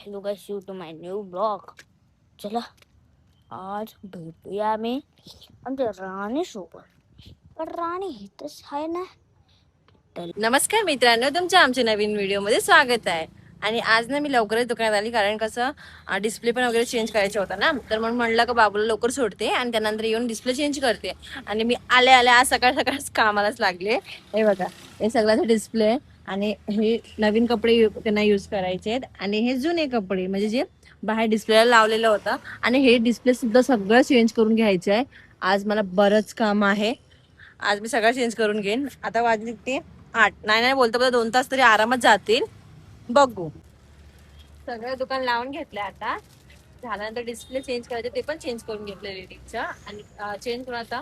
Hello guys, you to my new blog. चला आज भेटूया मी आमच्या राणी सोबत. पण राणी इथंच आहे ना. नमस्कार मित्रांनो, तुमच्या आमच्या नवीन व्हिडिओमध्ये स्वागत आहे. आणि आज ना मी लवकरच दुकानात आली, कारण कसं डिस्प्ले पण वगैरे चेंज करायचा होता ना, तर म्हणून म्हणलं का बाबूला लवकर सोडते आणि त्यानंतर येऊन डिस्प्ले चेंज करते. आणि मी आले आज सकाळ सकाळच कामालाच लागले. हे बघा, हे सगळ्याचे डिस्प्ले आणि हे नवीन कपडे त्यांना यूज करायचे आहेत आणि हे जुने कपडे म्हणजे जे बाहेर डिस्प्लेला लावलेलं होतं, आणि हे डिस्प्ले सुद्धा सगळं चेंज करून घ्यायचं आहे. आज मला बरंच काम आहे. आज मी सगळं चेंज करून घेईन. आता वाजली ते 8. नाही बोलता बोलता 2 तास तरी आरामात जातील. बघू. सगळं दुकान लावून घेतलंय. आता झाल्यानंतर डिस्प्ले चेंज करायचे, ते पण चेंज करून घेतले लेडीजच्या. आणि चेंज करून आता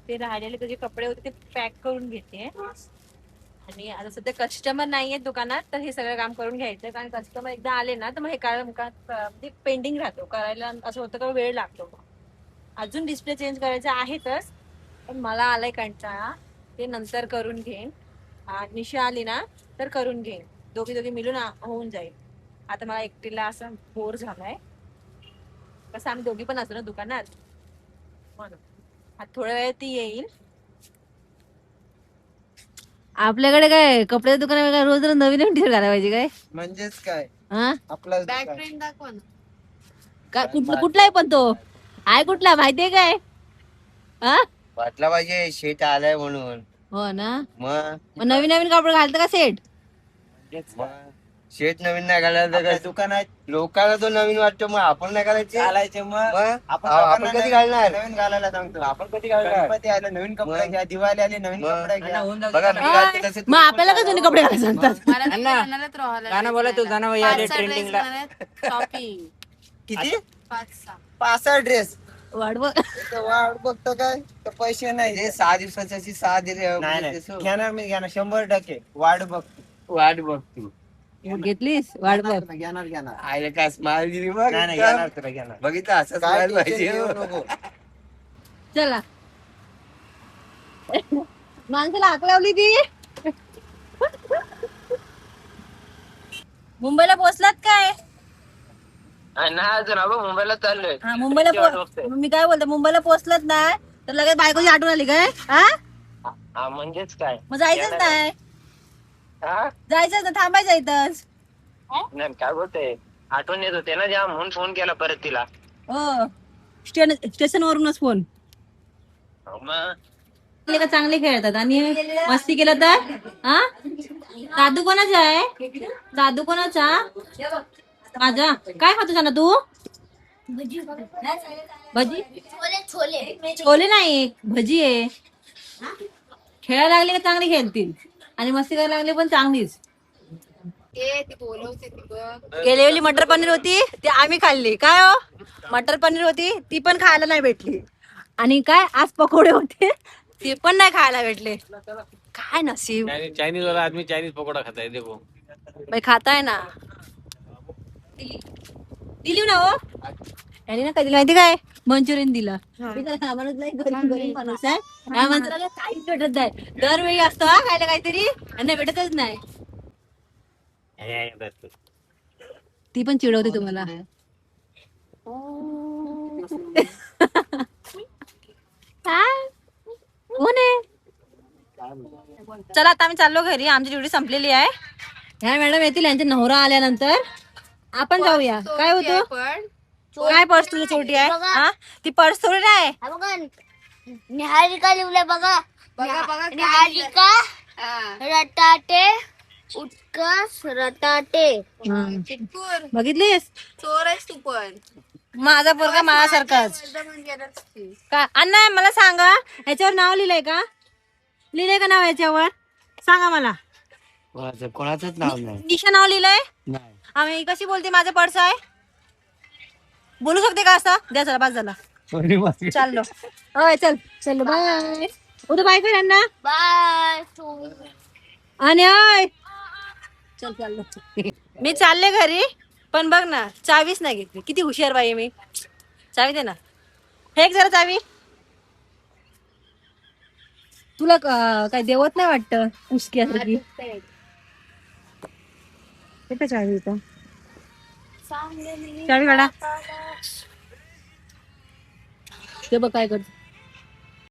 ते राहिलेले जे कपडे होते ते पॅक करून घेते. आणि आता सध्या कस्टमर नाहीये दुकानात, तर हे सगळं काम करून घ्यायचं. कारण कस्टमर एकदा आले ना तर मग हे काम म्हणजे पेंडिंग राहतो करायला. असं होतं का वेळ लागतो. अजून डिस्प्ले चेंज करायचं आहेतच, पण मला आलाय कंटाळा. ते नंतर करून घेईन. निशा आली ना तर करून घेईन. दोघी मिळून होऊन जाईल. आता मला एकटीला असं बोर झालाय. कसं आम्ही दोघी पण असतो ना दुकानात, म्हणून आता थोड्या वेळ ती येईल. आपल्याकडे काय कपड्याचं दुकान आहे, रोज रोज नवीन नवीन टी-शर्ट घालायला पाहिजे काय? म्हणजेच काय हा, आपला बॅक प्रिंट दाखवा ना. काय कुठला आहे पण तो आहे कुठला माहितीये काय? हा, वाटला पाहिजे शेट आलाय म्हणून. हो ना. मग नवीन नवीन कपडे घालतं का सेट? शेट नवीन नाही घालायला तर काय दुकानात लोकांना तो नवीन वाटतो, मग आपण नाही घालायचे. मग आपण कधी घालणार? नवीन घालायला सांगतो. आपण कधी घालणार? गणपती आले नवीन कपडे घ्या, दिवाळी आली नवीन कपडे घ्या. बघा मी घालते तसे मग आपल्याला का जुने कपडे घालायला सांगतात? गाणं बोला तू, गाणं यायला ट्रेंडिंगला. किती 5-6 ड्रेस वाढव. वाढ बघतो काय तर पैसे नाही. 6 दिवसाची 6 दिले घेणार मी, घेणार 100% वाढ बघतो. वाढ बघतो घेतलीस वाढ बघ. घेणार आयला काय स्माइल दिली बघ. घेणार बघितलं असं स्माइल पाहिजे. चला, माणसाला हाक लावली ती. मुंबईला पोहोचलात काय? नाही अजून आपण मुंबईला चाललोय. हा, मुंबईला मी काय बोलते, मुंबईला पोहोचलात नाही तर लगेच बायकोची आठवण आली काय? हा म्हणजेच काय, मग जायचंच नाही. जायचंच ना, थांबायचं इथंच. नाही काय बोलते, आठवण येत होते ना ज्या म्हणून फोन केला परत तिला. हो, स्टेशन वरूनच फोन. का चांगले खेळतात आणि मस्ती केलं तर. हा, दादू कोणाचा आहे? दादू कोणाचा? माझा. काय खातो ना तू? भजी? छोले नाही, भजी आहे. खेळायला लागले का चांगली खेळतील, आणि मस्ती करायला लागले पण चांगलीच. गेल्या वेळी मटर पनीर होती ती आम्ही खाल्ली. काय हो, मटर पनीर होती ती पण खायला नाही भेटली. आणि काय आज पकोडे होते ते पण नाही खायला भेटले. काय नसीब. चाइनीज वाला आदमी चाइनीज पकोड़ा खाता है, देखो बाई खाताय ना. दिली ना हो यांनी ना, कधी माहिती काय, मंचुरियन दिलं. माणूस नाही, गरीब माणूस आहे. या माणसाला काहीच भेटत नाही. दरवेळी असतो हा खायला काहीतरी, आणि भेटतच नाही. ती पण चिडवते तुम्हाला. कोण आहे? चला आता आम्ही चाललो घरी, आमची ड्युटी संपलेली आहे. ह्या मॅडम येतील यांच्या नवरा आल्यानंतर आपण जाऊया. काय होतं, काय पर्स तुझी छोटी आहे? हा, ती पर्स थोडी नाही. निहारिका लिवलंय बघा. निहारिका रटाटे उत्कर्ष रटाटे. बघितलीस? चोर आहेस तू पण. माझा पोरगा माझ्यासारखाच. का अण्णा, मला सांगा ह्याच्यावर नाव लिहिलंय का? लिहिलंय का नाव ह्याच्यावर? सांगा मला. कोणाचंच नाव नाही. निशा नाव लिहिलंय. आम्ही कशी बोलते माझं पर्स आहे, बोलू शकते का असं? द्या चला, बस झाला. चाललो. होय, चल चल, बाय. उद्या बाय कर अण्णा. बाय. आणि होय, चल चाललो. मी चालले घरी, पण बघ ना चावीच नाही घेतली. किती हुशार बाई मी. चावी दे ना, हे जरा चावी. तुला काय देवत नाही वाटत उशकी चावी इथं. चावी काढा. ते बघ काय करतो.